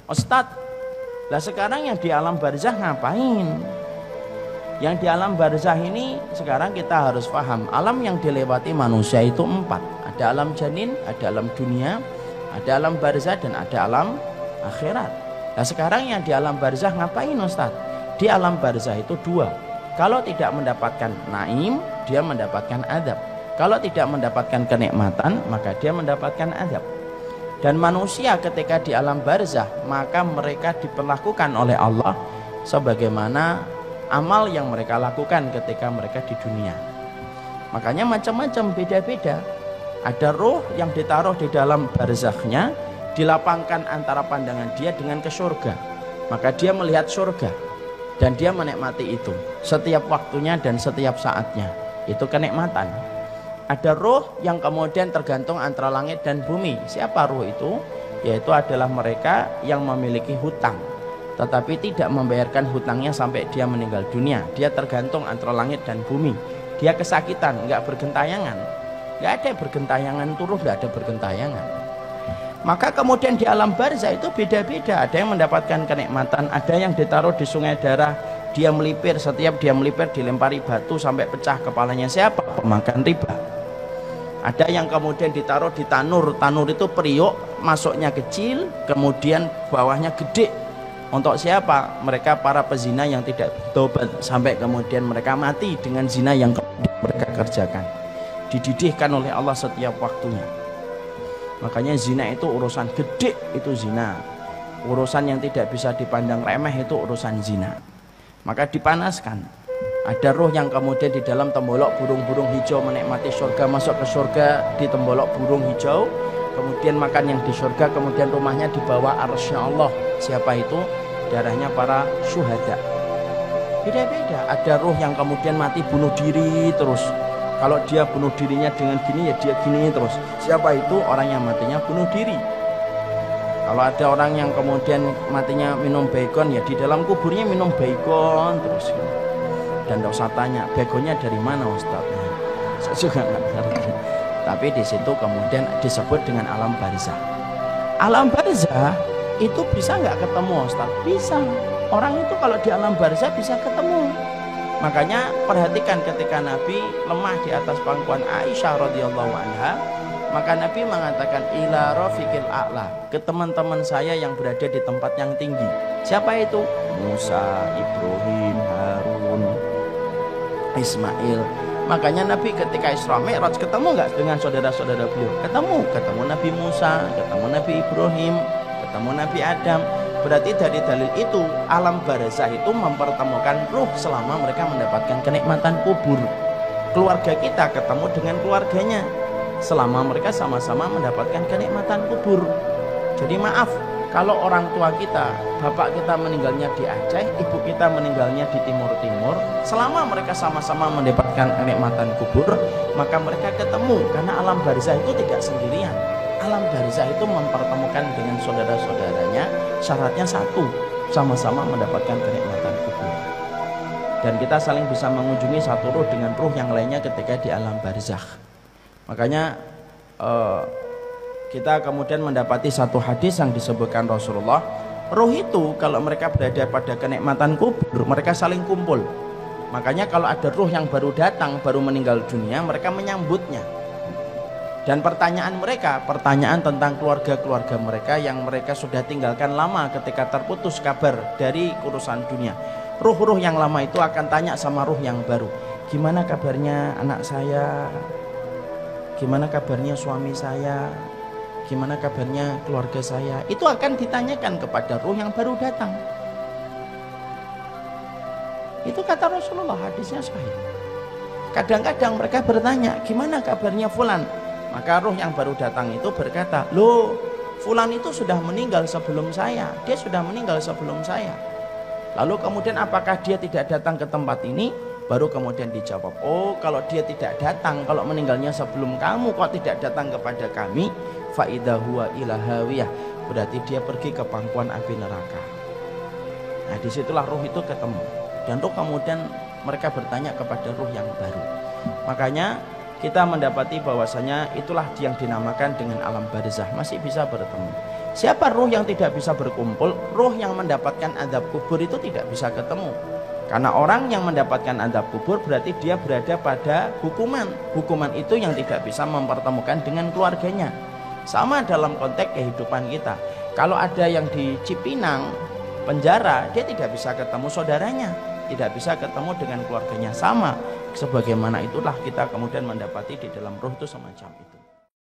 Ustadz, lah sekarang yang di alam barzah ngapain? Yang di alam barzah ini sekarang kita harus paham, alam yang dilewati manusia itu 4. Ada alam janin, ada alam dunia, ada alam barzah, dan ada alam akhirat. Nah sekarang yang di alam barzah ngapain Ustaz? Di alam barzah itu 2. Kalau tidak mendapatkan naim, dia mendapatkan adab. Kalau tidak mendapatkan kenikmatan, maka dia mendapatkan adab. Dan manusia ketika di alam barzah, maka mereka diperlakukan oleh Allah sebagaimana amal yang mereka lakukan ketika mereka di dunia. Makanya macam-macam, beda-beda. Ada roh yang ditaruh di dalam barzakhnya, dilapangkan antara pandangan dia dengan ke surga. Maka dia melihat surga dan dia menikmati itu setiap waktunya dan setiap saatnya. Itu kenikmatan. Ada roh yang kemudian tergantung antara langit dan bumi. Siapa roh itu? Yaitu adalah mereka yang memiliki hutang, tetapi tidak membayarkan hutangnya sampai dia meninggal dunia. Dia tergantung antara langit dan bumi. Dia kesakitan, nggak bergentayangan. Nggak ada bergentayangan turun, nggak ada bergentayangan. Maka kemudian di alam barzah itu beda-beda. Ada yang mendapatkan kenikmatan, ada yang ditaruh di sungai darah, dia melipir, setiap dia melipir dilempari batu sampai pecah kepalanya. Siapa? Pemakan riba. Ada yang kemudian ditaruh di tanur, tanur itu periuk, masuknya kecil, kemudian bawahnya gede. Untuk siapa? Mereka para pezina yang tidak bertobat sampai kemudian mereka mati dengan zina yang mereka kerjakan. Dididihkan oleh Allah setiap waktunya. Makanya zina itu urusan gede, itu zina. Urusan yang tidak bisa dipandang remeh itu urusan zina. Maka dipanaskan. Ada roh yang kemudian di dalam tembolok burung-burung hijau menikmati surga, masuk ke surga di tembolok burung hijau, kemudian makan yang di surga, kemudian rumahnya di bawah arsy Allah. Siapa itu? Darahnya para syuhada. Beda-beda. Ada roh yang kemudian mati bunuh diri terus. Kalau dia bunuh dirinya dengan gini, ya dia gini terus. Siapa itu? Orang yang matinya bunuh diri. Kalau ada orang yang kemudian matinya minum baygon, ya di dalam kuburnya minum baygon terus. Dan tidak usah tanya, begonya dari mana Ustaz? Saya juga nggak ngerti. Tapi di situ kemudian disebut dengan alam barzah. Alam barzah itu bisa nggak ketemu Ustaz? Bisa. Orang itu kalau di alam barzah bisa ketemu. Makanya perhatikan ketika Nabi lemah di atas pangkuan Aisyah radhiyallahu anha, maka Nabi mengatakan ila rafiqil a'la, ke teman-teman saya yang berada di tempat yang tinggi. Siapa itu? Musa, Ibrahim, Harun, Ismail. Makanya Nabi ketika Isra Mi'raj ketemu nggak dengan saudara-saudara beliau? Ketemu Nabi Musa, ketemu Nabi Ibrahim, ketemu Nabi Adam. Berarti dari dalil itu alam barzah itu mempertemukan ruh selama mereka mendapatkan kenikmatan kubur. Keluarga kita ketemu dengan keluarganya selama mereka sama-sama mendapatkan kenikmatan kubur. Jadi maaf, kalau orang tua kita, bapak kita meninggalnya di Aceh, ibu kita meninggalnya di timur-timur, selama mereka sama-sama mendapatkan kenikmatan kubur, maka mereka ketemu. Karena alam barzah itu tidak sendirian. Alam barzah itu mempertemukan dengan saudara-saudaranya, syaratnya satu, sama-sama mendapatkan kenikmatan kubur. Dan kita saling bisa mengunjungi satu ruh dengan ruh yang lainnya ketika di alam barzah. Makanya kita kemudian mendapati satu hadis yang disebutkan Rasulullah, roh itu kalau mereka berada pada kenikmatan kubur, mereka saling kumpul. Makanya kalau ada roh yang baru datang, baru meninggal dunia, mereka menyambutnya. Dan pertanyaan mereka, pertanyaan tentang keluarga-keluarga mereka yang mereka sudah tinggalkan lama ketika terputus kabar dari urusan dunia. Ruh-ruh yang lama itu akan tanya sama ruh yang baru, gimana kabarnya anak saya, gimana kabarnya suami saya, gimana kabarnya keluarga saya. Itu akan ditanyakan kepada ruh yang baru datang. Itu kata Rasulullah, hadisnya sahih. Kadang-kadang mereka bertanya, gimana kabarnya fulan? Maka ruh yang baru datang itu berkata, loh, fulan itu sudah meninggal sebelum saya. Dia sudah meninggal sebelum saya. Lalu kemudian apakah dia tidak datang ke tempat ini? Baru kemudian dijawab, oh kalau dia tidak datang, kalau meninggalnya sebelum kamu kok tidak datang kepada kami, faidah huwa ilahawiyah, berarti dia pergi ke pangkuan api neraka. Nah disitulah ruh itu ketemu. Dan ruh kemudian mereka bertanya kepada ruh yang baru. Makanya kita mendapati bahwasanya itulah yang dinamakan dengan alam barzah, masih bisa bertemu. Siapa ruh yang tidak bisa berkumpul? Ruh yang mendapatkan azab kubur itu tidak bisa ketemu. Karena orang yang mendapatkan azab kubur berarti dia berada pada hukuman. Hukuman itu yang tidak bisa mempertemukan dengan keluarganya. Sama dalam konteks kehidupan kita. Kalau ada yang di Cipinang penjara, dia tidak bisa ketemu saudaranya, tidak bisa ketemu dengan keluarganya. Sama sebagaimana itulah kita kemudian mendapati di dalam ruh itu semacam itu.